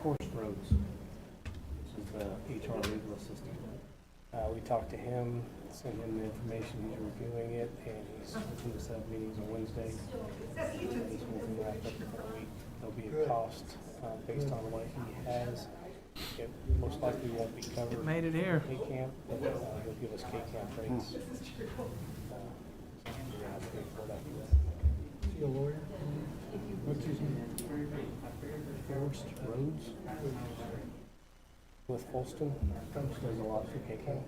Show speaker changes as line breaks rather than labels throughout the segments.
Forest Roads. This is the HR legal assistant. We talked to him, sent him the information, he's reviewing it, and he's looking to set up meetings on Wednesday. He's hoping to wrap up for a week. There'll be a cost based on what he has. It most likely won't be covered.
It made it here.
K-Camp, but he'll give us K-Camp rates.
Is he a lawyer? What's his name?
Forest Roads with Holston. Does a lot for K-Camp.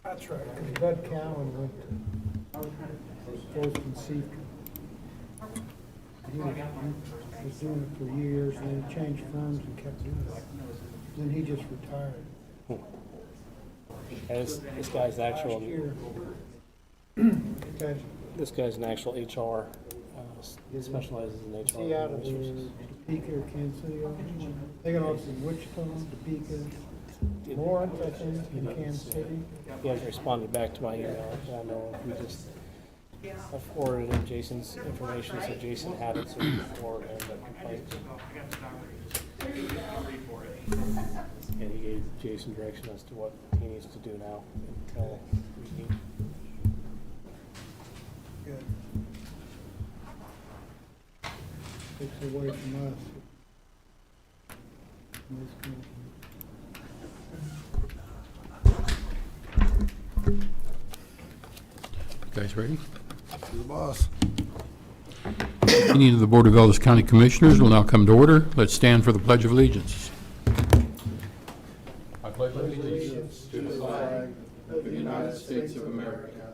That's right, because Bud Cowan went to Folsom Seeker. He was doing it for years, and then changed firms and kept doing it. Then he just retired.
This guy's actual.
Last year. Okay.
This guy's an actual HR. Specializes in
Is
HR.
he out of
resources.
Topeka or Kansas City? They got off from Wichita, Topeka, Lawrence, I think, in Kansas City.
He hasn't responded back to my email. I know we just I forwarded him Jason's information, so Jason had it, so he could forward him the complaint. And he gave Jason direction as to what he needs to do now until we meet.
Good. Takes away from us. In this country.
You guys ready?
To the boss.
Meeting of the Board of Ellis County Commissioners will now come to order. Let's stand for the Pledge of Allegiance. I pledge allegiance to the flag of the United States of America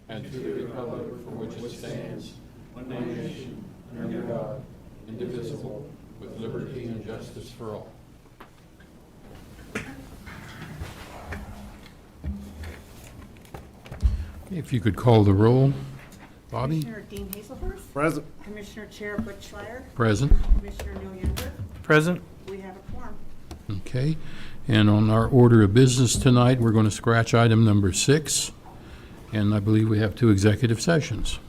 and to the republic for which it stands, one nation, under God, indivisible, with liberty and justice for all. If you could call the roll. Bobby?
Commissioner Dean Hazelworth.
Present.
Commissioner Chair Butch Schreier.
Present.
Commissioner Neil Younger.
Present.
We have a quorum.
Okay, and on our order of business tonight, we're going to scratch item number 6, and I believe we have 2 executive sessions.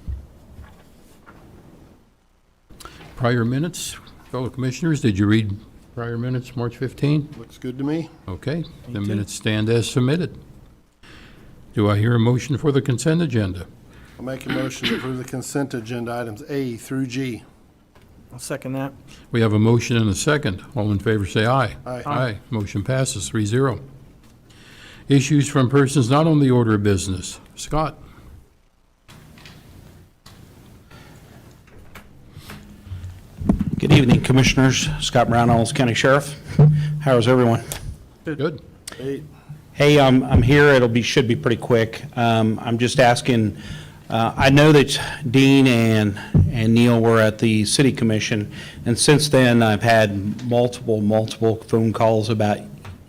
Prior minutes, fellow commissioners, did you read prior minutes, March 15?
Looks good to me.
Okay, the minutes stand as submitted. Do I hear a motion for the consent agenda?
I'll make a motion to approve the consent agenda items A through G.
I'll second that.
We have a motion and a second. All in favor say aye.
Aye.
Aye. Motion passes 3-0. Issues from persons not on the order of business. Scott?
Good evening, Commissioners. Scott Brown, Ellis County Sheriff. How's everyone?
Good.
8.
Hey, I'm here. Should be pretty quick. I'm just asking. I know that Dean and Neil were at the City Commission, and since then I've had multiple phone calls about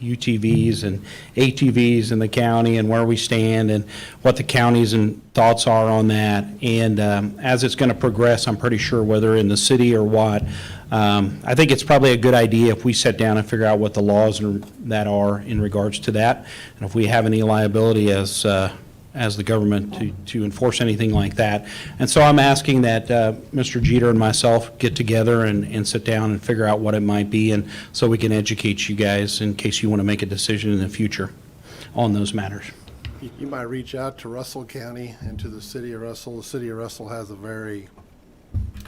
UTVs and ATVs in the county and where we stand and what the county's thoughts are on that. And as it's going to progress, I'm pretty sure whether in the city or what, I think it's probably a good idea if we sit down and figure out what the laws that are in regards to that, and if we have any liability as the government to enforce anything like that. And so I'm asking that Mr. Jeter and myself get together and sit down and figure out what it might be, and so we can educate you guys in case you want to make a decision in the future on those matters.
You might reach out to Russell County and to the city of Russell. The city of Russell has a very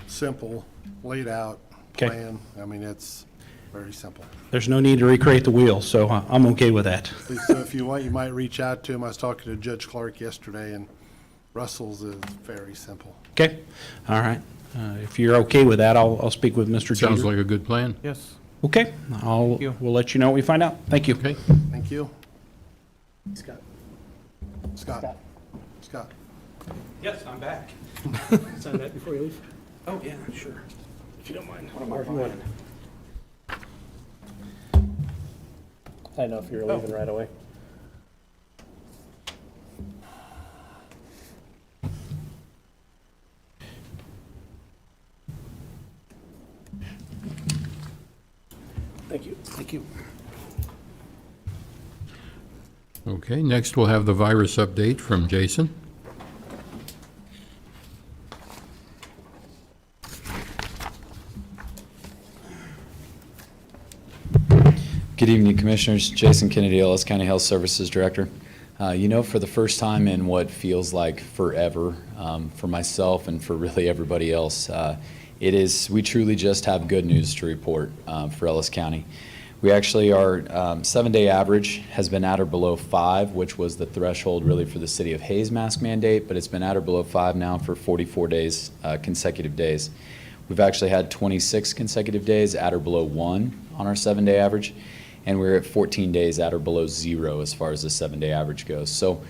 simple, laid out
Okay.
plan. I mean, it's very simple.
There's no need to recreate the wheel, so I'm okay with that.
So if you want, you might reach out to him. I was talking to Judge Clark yesterday, and Russell's is very simple.
Okay? All right. If you're okay with that, I'll speak with Mr. Jeter.
Sounds like a good plan.
Yes.
Okay.
you.
We'll let you know what we find out. Thank you.
Okay.
Thank you.
Scott.
Scott. Scott.
Yes, I'm back.
Sign that before you leave,
Oh, yeah, sure.
if you don't mind.
What am I
Or if you want.
finding?
I don't know if you're leaving right away. Thank you.
Thank you.
Okay, next we'll have the virus update from Jason.
Good evening, Commissioners. Jason Kennedy, Ellis County Health Services Director. For the first time in what feels like forever, for myself and for really everybody else, we truly just have good news to report for Ellis County. We actually, our 7-day average has been at or below 5, which was the threshold really for the City of Hayes mask mandate, but it's been at or below 5 now for 44 days, consecutive days. We've actually had 26 consecutive days at or below 1 on our 7-day average, and we're at 14 days at or below 0 as far as the 7-day average goes. So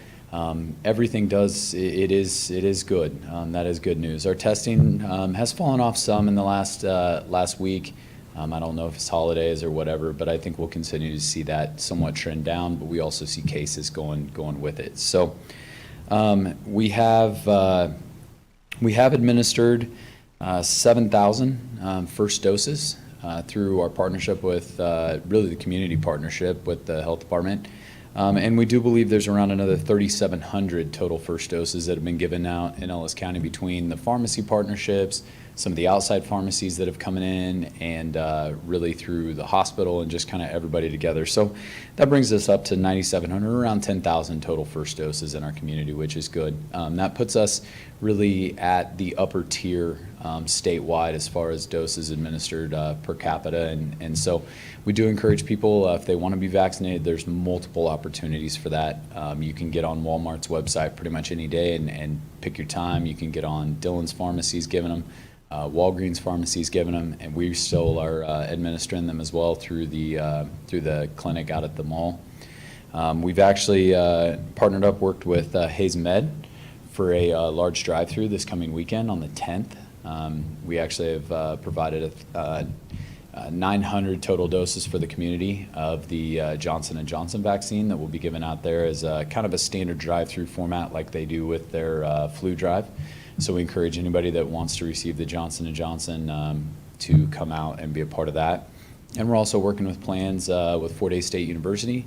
everything it is good. That is good news. Our testing has fallen off some in the last week. I don't know if it's holidays or whatever, but I think we'll continue to see that somewhat trend down, but we also see cases going with it. So we have administered 7,000 first doses through our partnership with, really the community partnership with the health department. And we do believe there's around another 3,700 total first doses that have been given out in Ellis County between the pharmacy partnerships, some of the outside pharmacies that have come in, and really through the hospital and just kind of everybody together. So that brings us up to 9,700, around 10,000 total first doses in our community, which is good. That puts us really at the upper tier statewide as far as doses administered per capita. And so we do encourage people, if they want to be vaccinated, there's multiple opportunities for that. You can get on Walmart's website pretty much any day and pick your time. You can get on Dillon's Pharmacy's giving them. Walgreens Pharmacy's giving them, and we still are administering them as well through the clinic out at the mall. We've actually partnered up, worked with Hayes Med for a large drive-through this coming weekend on the 10th. We actually have provided 900 total doses for the community of the Johnson & Johnson vaccine that will be given out there as kind of a standard drive-through format like they do with their flu drive. So we encourage anybody that wants to receive the Johnson & Johnson to come out and be a part of that. And we're also working with plans with Fort Hays State University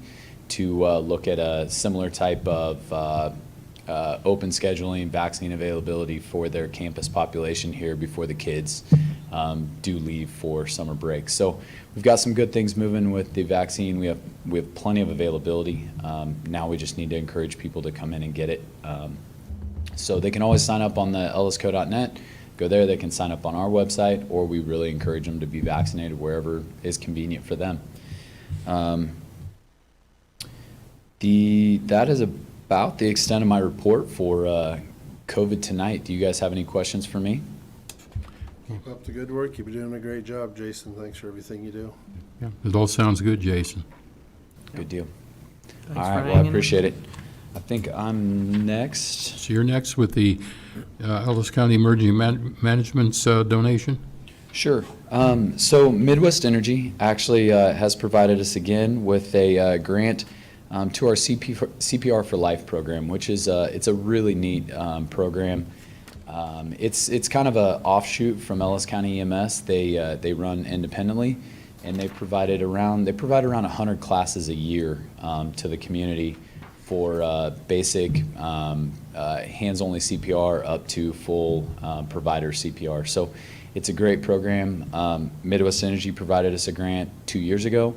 to look at a similar type of open scheduling, vaccine availability for their campus population here before the kids do leave for summer break. So we've got some good things moving with the vaccine. We have plenty of availability. Now we just need to encourage people to come in and get it. So they can always sign up on the ellisco.net, go there, they can sign up on our website, or we really encourage them to be vaccinated wherever is convenient for them. That is about the extent of my report for COVID tonight. Do you guys have any questions for me?
Keep up the good work. You've been doing a great job, Jason. Thanks for everything you do.
Yeah, it all sounds good, Jason.
Good deal.
Thanks
All
for
right, well, I
hanging.
appreciate it. I think I'm next.
So you're next with the Ellis County Emergency Management's donation?
Sure. So Midwest Energy actually has provided us again with a grant to our CPR for Life program, which is it's a really neat program. It's kind of an offshoot from Ellis County EMS. They run independently, and they provide around 100 classes a year to the community for basic hands-only CPR up to full provider CPR. So it's a great program. Midwest Energy provided us a grant 2 years ago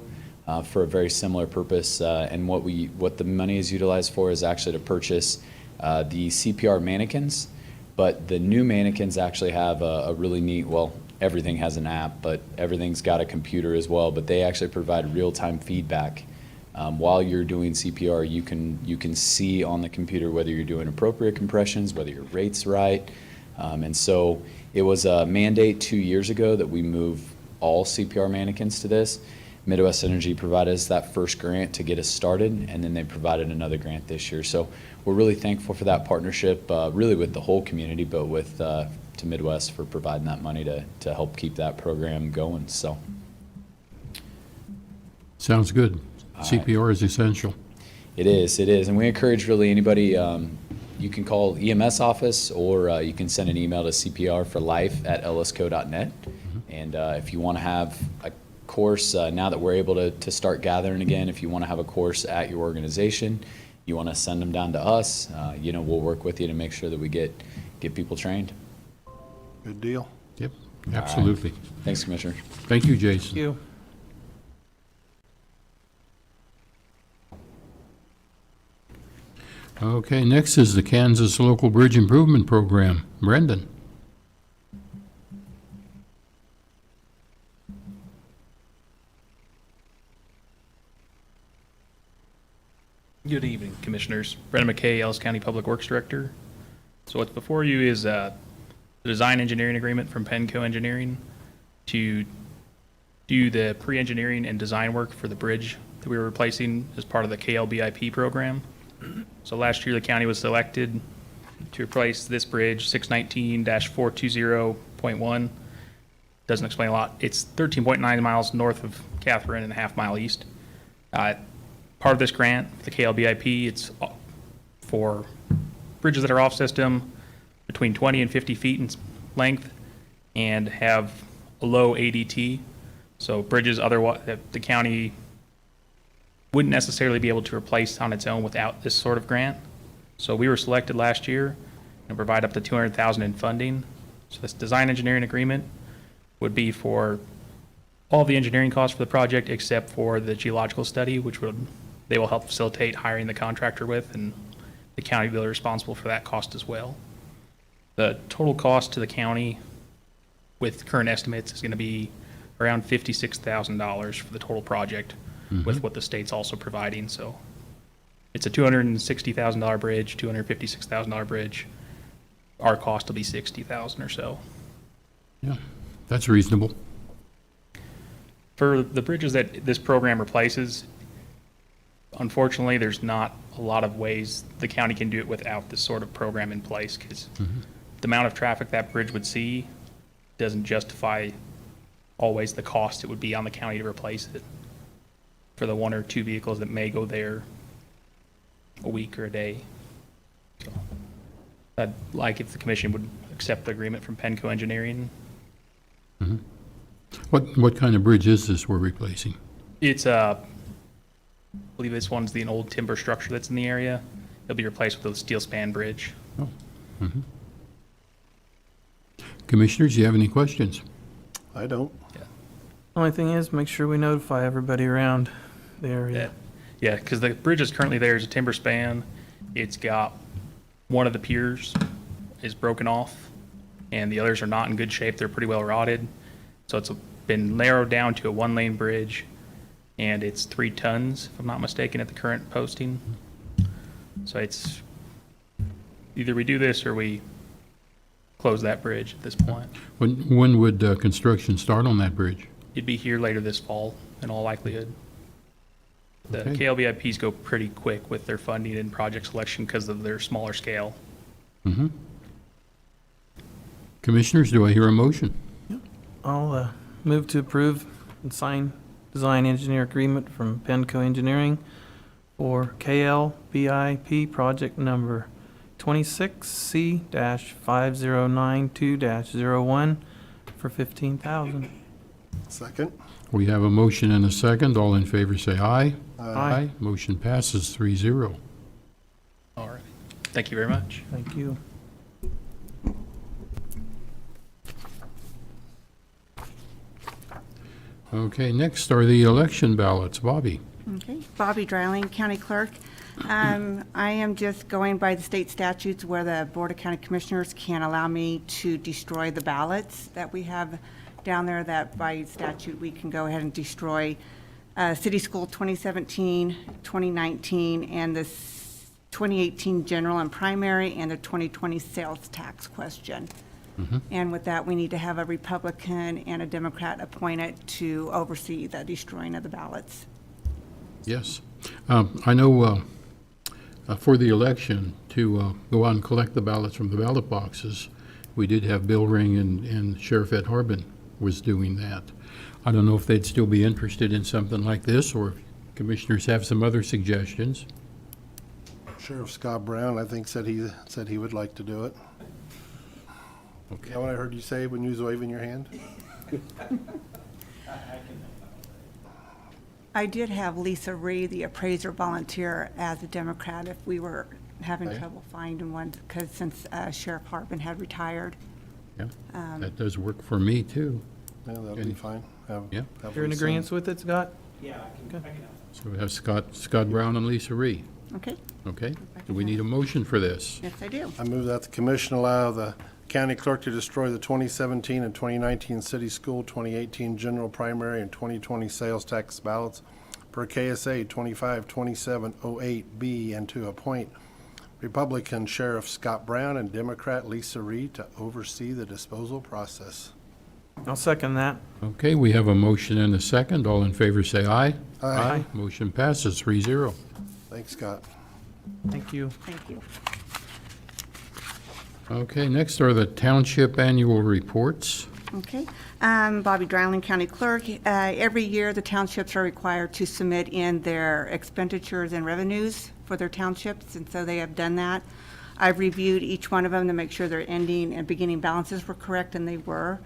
for a very similar purpose, and what the money is utilized for is actually to purchase the CPR mannequins. But the new mannequins actually have a really neat, well, everything has an app, but everything's got a computer as well. But they actually provide real-time feedback. While you're doing CPR, you can see on the computer whether you're doing appropriate compressions, whether your rate's right. And so it was a mandate 2 years ago that we move all CPR mannequins to this. Midwest Energy provided us that first grant to get us started, and then they provided another grant this year. So we're really thankful for that partnership, really with the whole community, but with to Midwest for providing that money to help keep that program going. So
Sounds good.
All
CPR is essential.
it is, and we encourage really anybody. You can call EMS office, or you can send an email to cprforlife@ellisco.net. And if you want to have a course, now that we're able to start gathering again, if you want to have a course at your organization, you want to send them down to us, we'll work with you to make sure that we get people trained.
Good deal.
Yep, absolutely.
Thanks, Commissioner.
Thank you, Jason.
Thank you.
Okay, next is the Kansas Local Bridge Improvement Program. Brendan?
Good evening, Commissioners. Brendan McKay, Ellis County Public Works Director. So what's before you is the design engineering agreement from Penco Engineering to do the pre-engineering and design work for the bridge that we were replacing as part of the KLBIP program. So last year, the county was selected to replace this bridge, 619-420.1. Doesn't explain a lot. It's 13.9 miles north of Catherine and a half mile east. Part of this grant, the KLBIP, it's for bridges that are off system between 20 and 50 feet in length and have a low ADT. So bridges otherwise that the county wouldn't necessarily be able to replace on its own without this sort of grant. So we were selected last year and provide up to $200,000 in funding. So this design engineering agreement would be for all the engineering costs for the project except for the geological study, which they will help facilitate hiring the contractor with, and the county will be responsible for that cost as well. The total cost to the county with current estimates is going to be around $56,000 for the total project with what the state's also providing. So it's a $260,000 bridge, $256,000 bridge. Our cost will be $60,000 or so.
Yeah, that's reasonable.
For the bridges that this program replaces, unfortunately, there's not a lot of ways the county can do it without this sort of program in place, because the amount of traffic that bridge would see doesn't justify always the cost it would be on the county to replace it for the one or two vehicles that may go there a week or a day. So I'd like if the commission would accept the agreement from Penco Engineering.
What kind of bridge is this we're replacing?
It's I believe this one's an old timber structure that's in the area. It'll be replaced with a steel span bridge.
Commissioners, do you have any questions?
I don't.
Only thing is, make sure we notify everybody around the area.
Yeah, because the bridge is currently there is a timber span. It's got one of the piers is broken off, and the others are not in good shape. They're pretty well rotted. So it's been narrowed down to a one-lane bridge, and it's 3 tons, if I'm not mistaken, at the current posting. So it's either we do this or we close that bridge at this point.
When would construction start on that bridge?
It'd be here later this fall, in all likelihood. The
Okay.
KLBIPs go pretty quick with their funding and project selection because of their smaller scale.
Commissioners, do I hear a motion?
I'll move to approve and sign design engineer agreement from Penco Engineering for KLBIP project number 26C-5092-01 for $15,000.
Second?
We have a motion and a second. All in favor say aye.
Aye.
Motion passes 3-0.
All right. Thank you very much.
Thank you.
Okay, next are the election ballots. Bobby?
Okay, Bobby Dreiling, County Clerk. I am just going by the state statutes where the Board of County Commissioners can allow me to destroy the ballots that we have down there, that by statute we can go ahead and destroy City School 2017, 2019, and the 2018 general and primary, and the 2020 sales tax question. And with that, we need to have a Republican and a Democrat appointed to oversee the destroying of the ballots.
Yes. I know for the election, to go out and collect the ballots from the ballot boxes, we did have Bill Ring and Sheriff Ed Harbin was doing that. I don't know if they'd still be interested in something like this, or if commissioners have some other suggestions.
Sheriff Scott Brown, I think, said he would like to do it.
Okay.
Is that what I heard you say when you was waving your hand?
I did have Lisa Ree, the appraiser, volunteer as a Democrat if we were having
Okay.
trouble finding one, because since Sheriff Harbin had retired.
Yeah, that does work for me, too.
Yeah, that'll be fine.
Yeah.
You're in agreement with it, Scott?
So we have Scott Brown and Lisa Ree.
Okay,
Okay? Do we need a motion for this?
yes, I do.
I move that the commission allow the county clerk to destroy the 2017 and 2019 city school, 2018 general primary, and 2020 sales tax ballots per KSA 252708B, and to appoint Republican Sheriff Scott Brown and Democrat Lisa Reed to oversee the disposal process.
I'll second that.
Okay, we have a motion and a second. All in favor say aye.
Aye.
Motion passes 3-0.
Thanks, Scott.
Thank you.
Thank you.
Okay, next are the township annual reports.
Okay. Bobby Dryling, County Clerk. Every year, the townships are required to submit in their expenditures and revenues for their townships, and so they have done that. I've reviewed each one of them to make sure their ending and beginning balances were correct, and they were.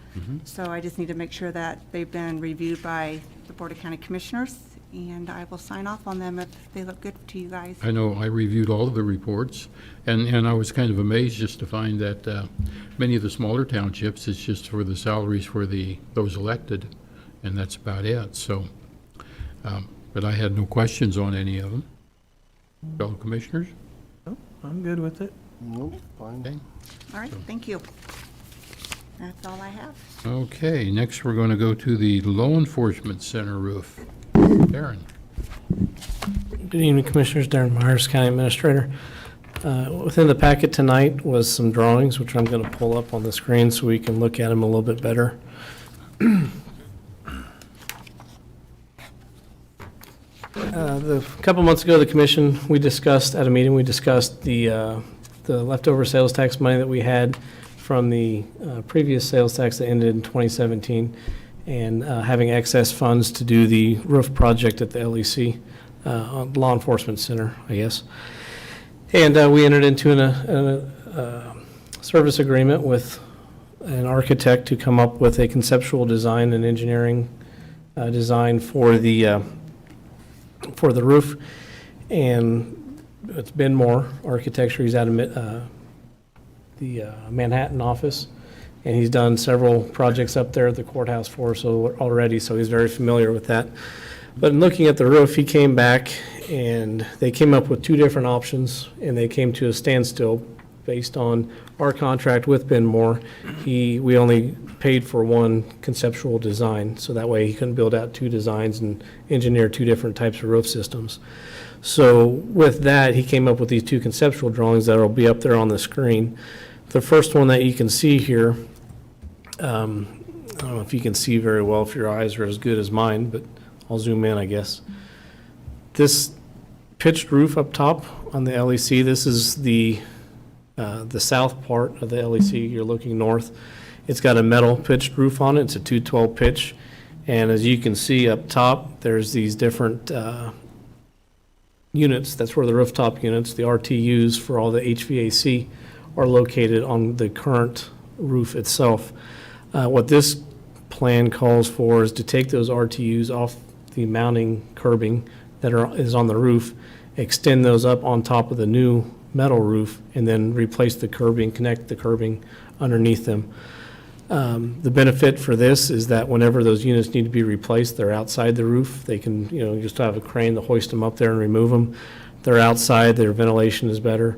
So I just need to make sure that they've been reviewed by the Board of County Commissioners, and I will sign off on them if they look good to you guys.
I know I reviewed all of the reports, and I was kind of amazed just to find that many of the smaller townships, it's just for the salaries for those elected, and that's about it. So, but I had no questions on any of them. Fellow commissioners?
Oh, I'm good with it.
Nope, fine.
Okay.
All right, thank you. That's all I have.
Okay, next we're going to go to the Law Enforcement Center roof. Darren?
Good evening, Commissioners. Darren Myers, County Administrator. Within the packet tonight was some drawings, which I'm going to pull up on the screen so we can look at them a little bit better. A couple months ago, the commission, we discussed at a meeting, we discussed the leftover sales tax money that we had from the previous sales tax that ended in 2017, and having excess funds to do the roof project at the LEC, Law Enforcement Center, I guess. And we entered into a service agreement with an architect to come up with a conceptual design and engineering design for the roof. And it's been more architecture. He's out of the Manhattan office, and he's done several projects up there at the courthouse for us already, so he's very familiar with that. But in looking at the roof, he came back and they came up with two different options, and they came to a standstill based on our contract with Ben Moore. We only paid for one conceptual design, so that way he couldn't build out two designs and engineer two different types of roof systems. So with that, he came up with these two conceptual drawings that will be up there on the screen. The first one that you can see here, I don't know if you can see very well if your eyes are as good as mine, but I'll zoom in, I guess. This pitched roof up top on the LEC, this is the south part of the LEC. You're looking north. It's got a metal pitched roof on it. It's a 212 pitch. And as you can see up top, there's these different units. That's where the rooftop units, the RTUs for all the HVAC, are located on the current roof itself. What this plan calls for is to take those RTUs off the mounting curbing that is on the roof, extend those up on top of the new metal roof, and then replace the curbing, connect the curbing underneath them. The benefit for this is that whenever those units need to be replaced, they're outside the roof. They can, just have a crane to hoist them up there and remove them. They're outside, their ventilation is better.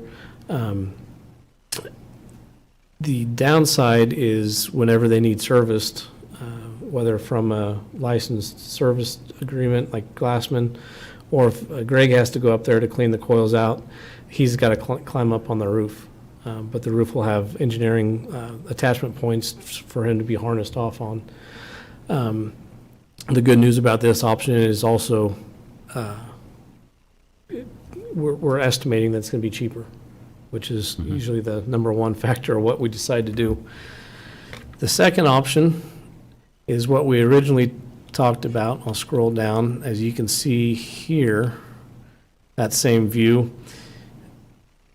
The downside is whenever they need serviced, whether from a licensed service agreement like Glassman, or if Greg has to go up there to clean the coils out, he's got to climb up on the roof. But the roof will have engineering attachment points for him to be harnessed off on. The good news about this option is also we're estimating that it's going to be cheaper, which is usually the number one factor of what we decide to do. The second option is what we originally talked about. I'll scroll down. As you can see here, that same view,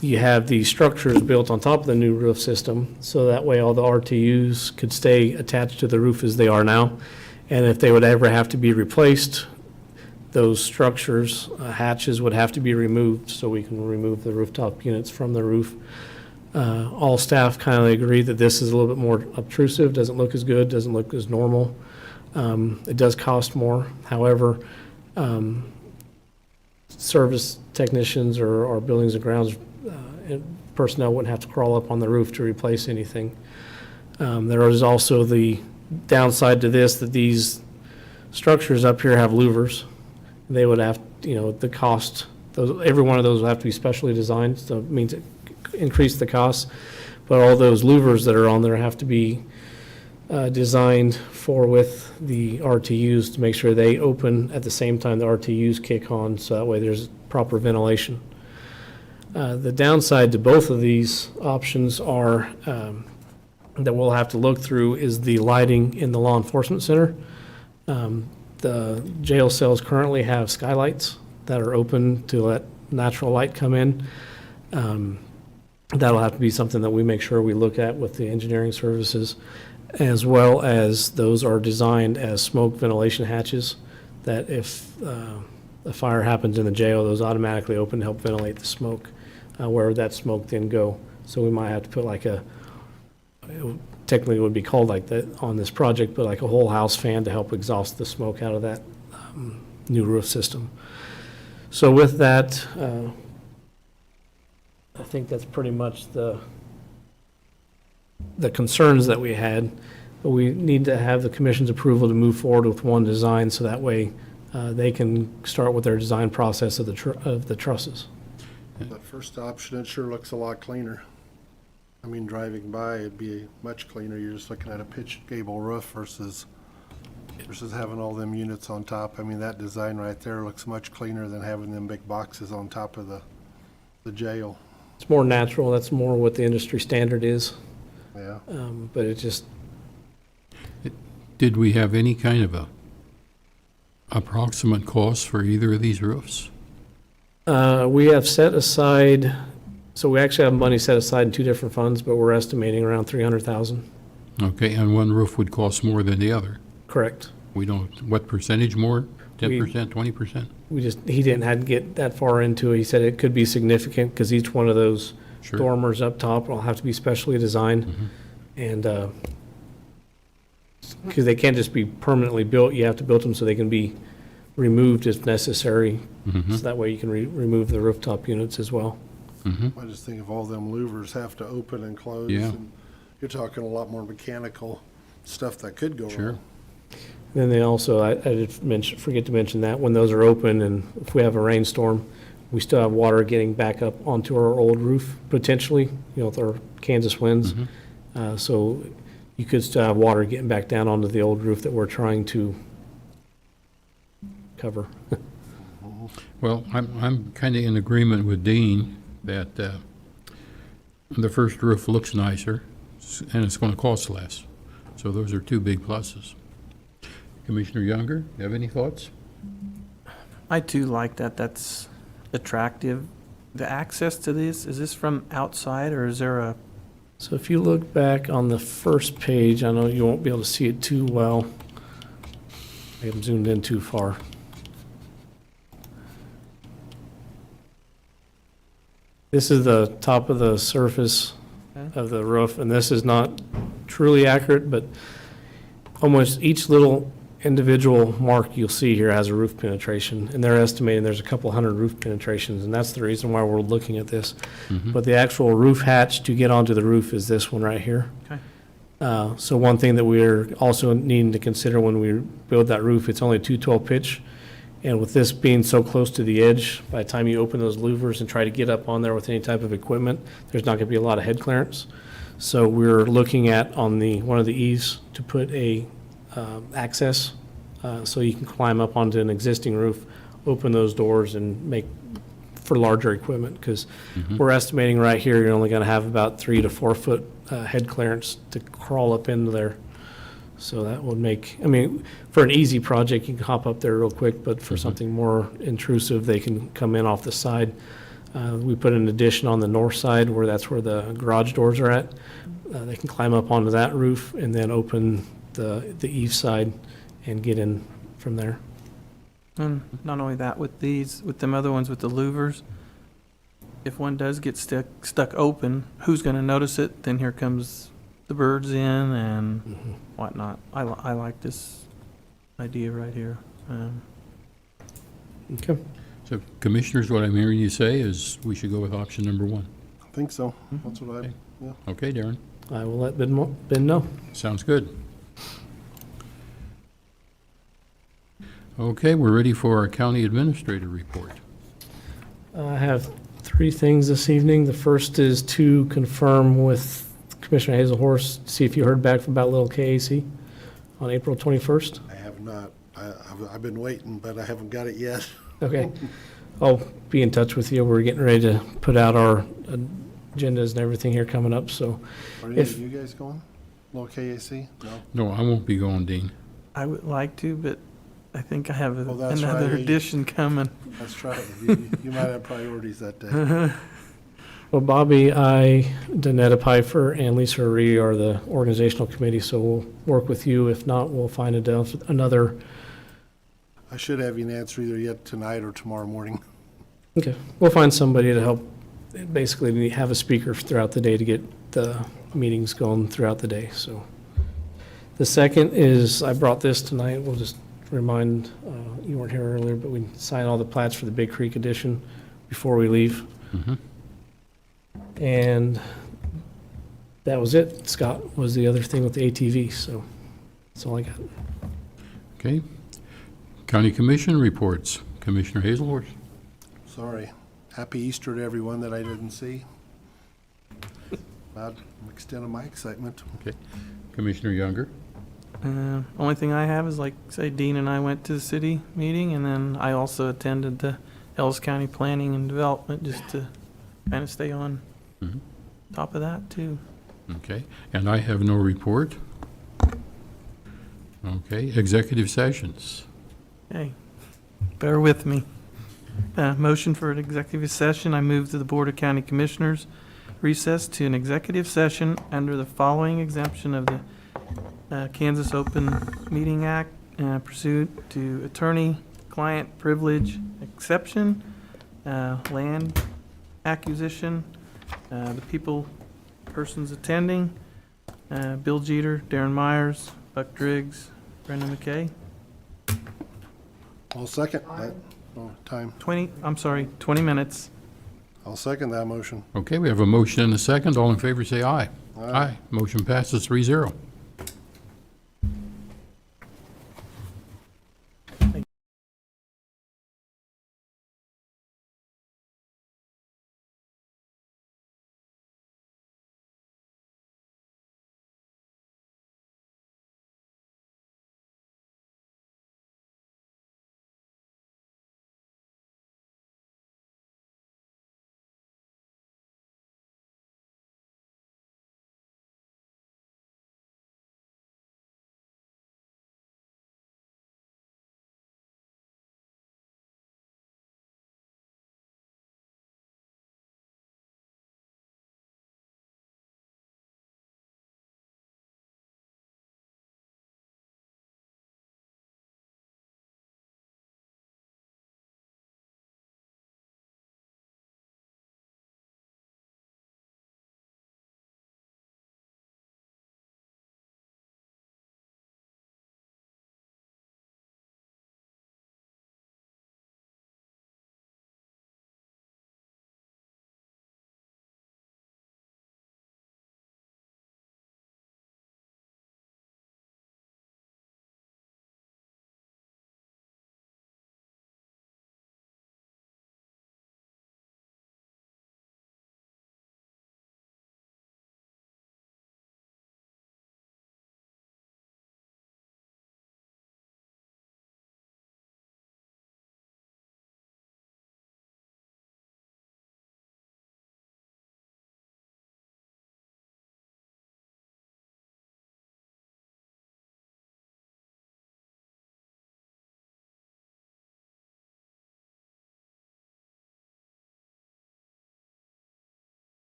you have the structures built on top of the new roof system, so that way all the RTUs could stay attached to the roof as they are now. And if they would ever have to be replaced, those structures, hatches would have to be removed, so we can remove the rooftop units from the roof. All staff kind of agree that this is a little bit more obtrusive, doesn't look as good, doesn't look as normal. It does cost more. However, service technicians or buildings and grounds personnel wouldn't have to crawl up on the roof to replace anything. There is also the downside to this, that these structures up here have louvers. They would have, the cost, every one of those will have to be specially designed, so it means it increase the cost. But all those louvers that are on there have to be designed with the RTUs to make sure they open at the same time the RTUs kick on, so that way there's proper ventilation. The downside to both of these options are that we'll have to look through is the lighting in the law enforcement center. The jail cells currently have skylights that are open to let natural light come in. That'll have to be something that we make sure we look at with the engineering services, as well as those are designed as smoke ventilation hatches, that if a fire happens in the jail, those automatically open to help ventilate the smoke, where that smoke then go. So we might have to put technically it would be called like that on this project, but like a whole house fan to help exhaust the smoke out of that new roof system. So with that, I think that's pretty much the concerns that we had. But we need to have the commission's approval to move forward with one design, so that way they can start with their design process of the trusses.
That first option, it sure looks a lot cleaner. I mean, driving by, it'd be much cleaner. You're just looking at a pitched gable roof versus having all them units on top. I mean, that design right there looks much cleaner than having them big boxes on top of the jail.
It's more natural. That's more what the industry standard is.
Yeah.
But it just,
Did we have any kind of a approximate cost for either of these roofs?
we have set aside, so we actually have money set aside in two different funds, but we're estimating around 300,000.
Okay, and one roof would cost more than the other.
Correct.
We don't, what percentage more? 10%, 20%?
He hadn't get that far into it. He said it could be significant because each one of those
Sure.
dormers up top will have to be specially designed. And, because they can't just be permanently built, you have to build them so they can be removed if necessary. So that way you can remove the rooftop units as well.
I just think if all them louvers have to open and close,
Yeah.
and you're talking a lot more mechanical stuff that could go
Sure.
wrong.
Then they also, I did forget to mention that, when those are open and if we have a rainstorm, we still have water getting back up onto our old roof potentially, with our Kansas winds. So you could still have water getting back down onto the old roof that we're trying to cover.
Well, I'm kind of in agreement with Dean that the first roof looks nicer and it's going to cost less. So those are two big pluses. Commissioner Younger, you have any thoughts?
I too like that. That's attractive. The access to this, is this from outside or is there a,
So if you look back on the first page, I know you won't be able to see it too well. I am zoomed in too far. This is the top of the surface of the roof, and this is not truly accurate, but almost each little individual mark you'll see here has a roof penetration, and they're estimating there's a couple hundred roof penetrations, and that's the reason why we're looking at this. But the actual roof hatch to get onto the roof is this one right here.
Okay.
So one thing that we're also needing to consider when we build that roof, it's only a 212 pitch, and with this being so close to the edge, by the time you open those louvers and try to get up on there with any type of equipment, there's not going to be a lot of head clearance. So we're looking at on one of the eaves to put a access, so you can climb up onto an existing roof, open those doors and make for larger equipment, because we're estimating right here, you're only gonna have about 3 to 4 foot head clearance to crawl up into there. So that would make, for an easy project, you can hop up there real quick, but for something more intrusive, they can come in off the side. We put an addition on the north side where that's where the garage doors are at. They can climb up onto that roof and then open the eave side and get in from there.
and not only that, with these, with them other ones with the louvers, if one does get stuck open, who's gonna notice it? Then here comes the birds in and whatnot. I like this idea right here.
Okay.
So Commissioners, what I'm hearing you say is we should go with option number one.
I think so. That's what I,
Okay.
yeah.
Okay, Darren,
I will let Ben know.
sounds good. Okay, we're ready for our county administrator report.
I have three things this evening. The first is to confirm with Commissioner Hazelhorst, see if you heard back about Little KAC on April 21st.
I have not. I've been waiting, but I haven't got it yet.
Okay. I'll be in touch with you. We're getting ready to put out our agendas and everything here coming up, so.
Are any
If-
of you guys going? Little KAC? No?
No, I won't be going, Dean.
I would like to, but I think I have
Oh, that's
another
right.
edition coming.
That's right. You might have priorities that day.
Well, Bobby, I, Danetta Pfeiffer, and Lisa Ree are the organizational committee, so we'll work with you. If not, we'll find another.
I should have you an answer either yet tonight or tomorrow morning.
Okay, we'll find somebody to help, basically have a speaker throughout the day to get the meetings going throughout the day, so. The second is, I brought this tonight, we'll just remind, you weren't here earlier, but we signed all the plats for the Big Creek addition before we leave.
Mhm.
And that was it. Scott was the other thing with the ATV, so that's all I got.
Okay. County Commission reports. Commissioner Hazelhorst.
Sorry. Happy Easter to everyone that I didn't see. About the extent of my excitement.
Okay. Commissioner Younger.
Only thing I have is, like, say, Dean and I went to the city meeting, and then I also attended the Ellis County Planning and Development, just to kind of stay on
Mhm.
top of that, too.
Okay. And I have no report. Okay. Executive sessions.
Okay, bear with me. Motion for an executive session. I move to the Board of County Commissioners recess to an executive session under the following exemption of the Kansas Open Meeting Act pursuant to attorney-client privilege exception, land acquisition, the persons attending, Bill Jeter, Darren Myers, Buck Driggs, Brenda McKay.
I'll second that. Oh, time.
20 minutes.
I'll second that motion.
Okay, we have a motion and a second. All in favor, say aye.
Aye.
Motion passes 3-0.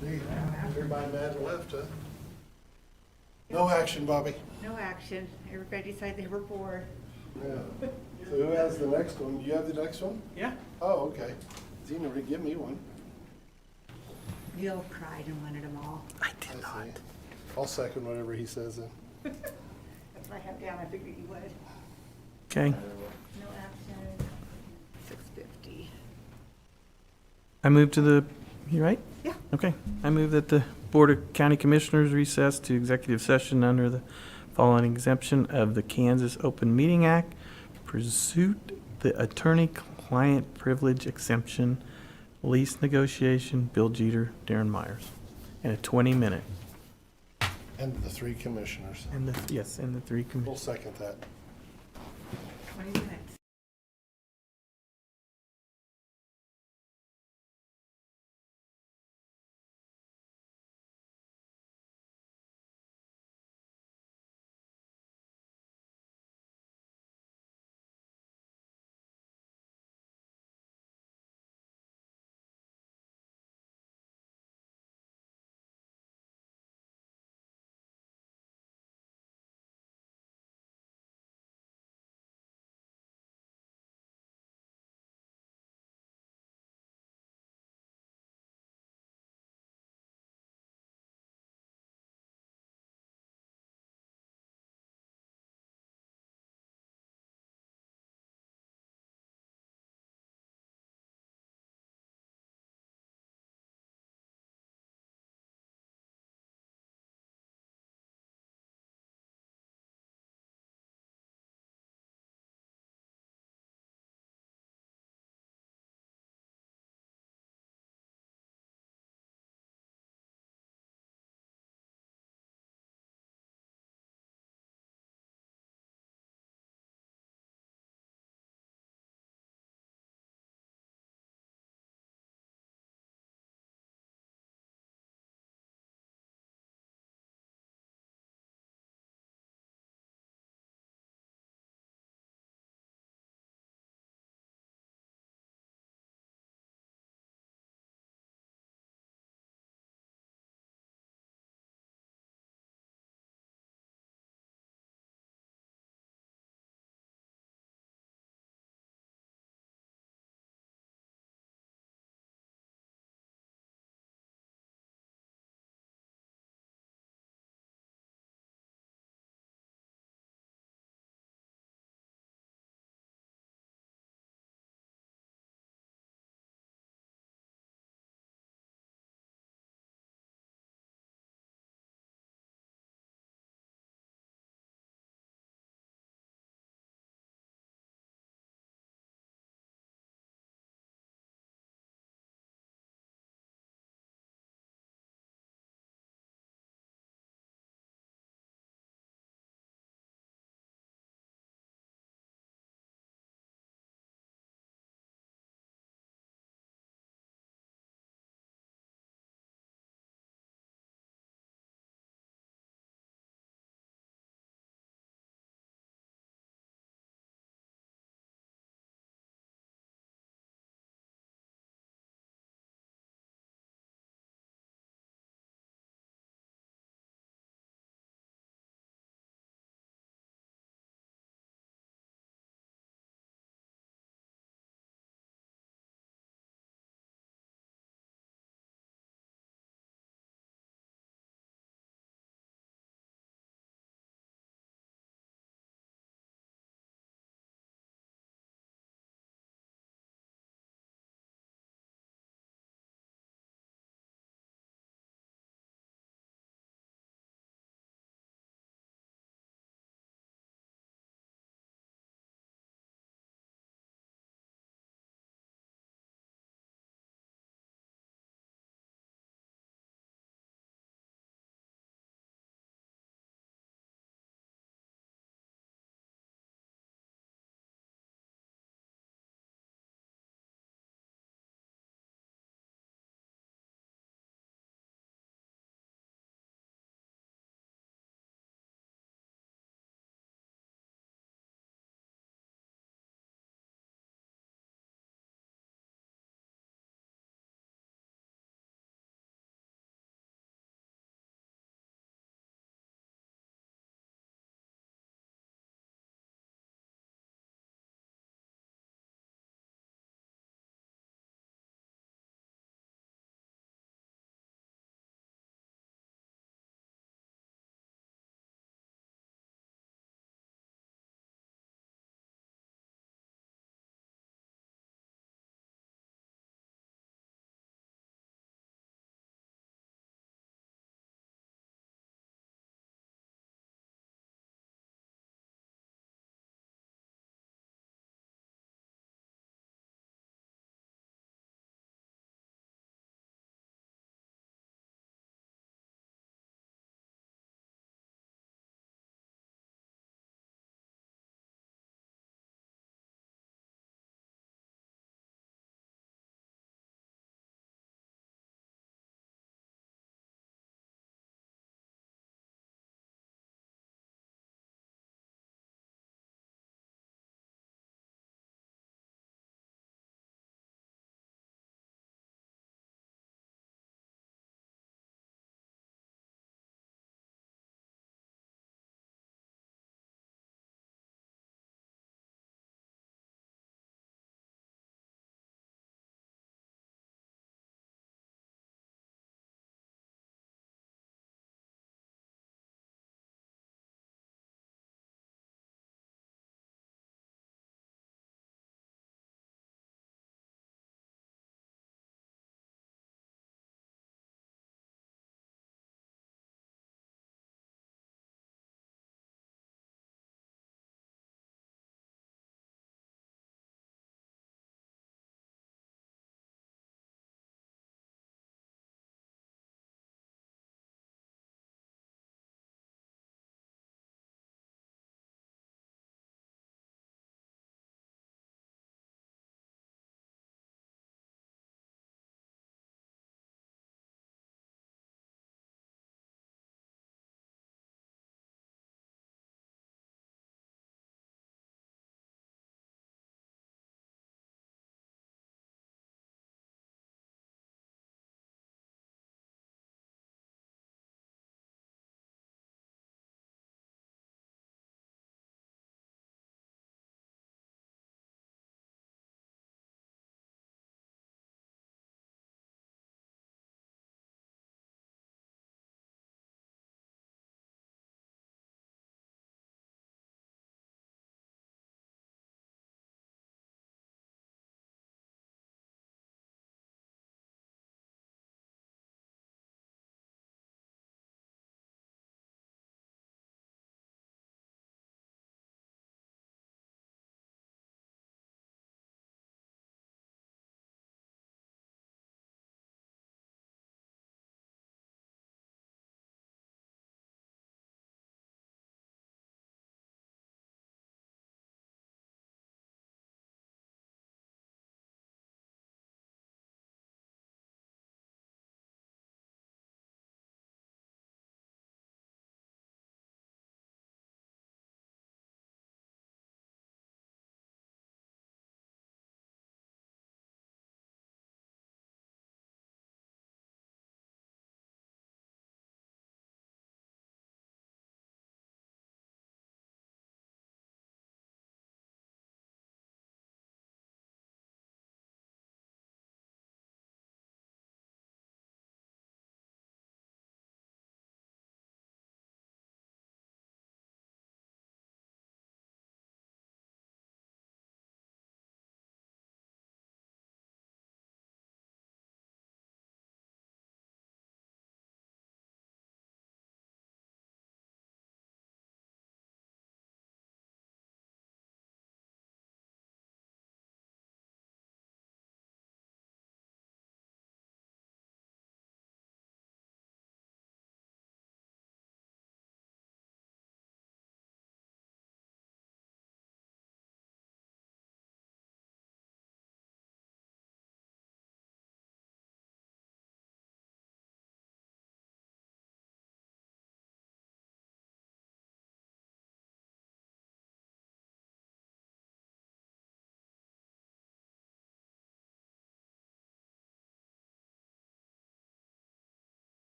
Gee, everybody mad and left, huh? No action, Bobby.
No action. Everybody decided they were bored.
Yeah. So who has the next one? You have the next one?
Yeah.
Oh, okay. Zena already give me one.
Neil cried and wanted them all.
I
I
did not.
see. I'll second whatever he says then.
That's what I have down. I figured you would.
Okay.
No action. 6:50.
I move to the, you right?
Yeah.
Okay. I move that the Board of County Commissioners recess to executive session under the following exemption of the Kansas Open Meeting Act, pursuit the attorney-client privilege exemption, lease negotiation, Bill Jeter, Darren Myers, and a 20-minute.
And the three commissioners.
And the, yes, and the three
We'll
commissioners.
second that.
20 minutes.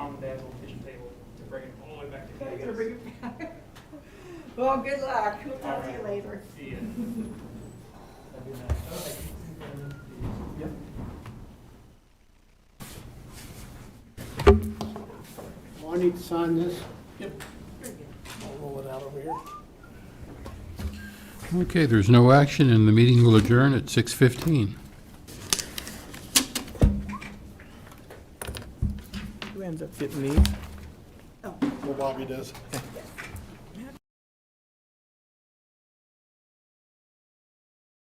on the dad's old kitchen table to bring it all the way back to Vegas.
Well, good luck. We'll talk to you later.
See ya.
Well, I need to sign this.
I'll roll it out over here.
Okay, there's no action, and the meeting will adjourn at 6:15.
Who ends up getting these?
Well, Bobby does.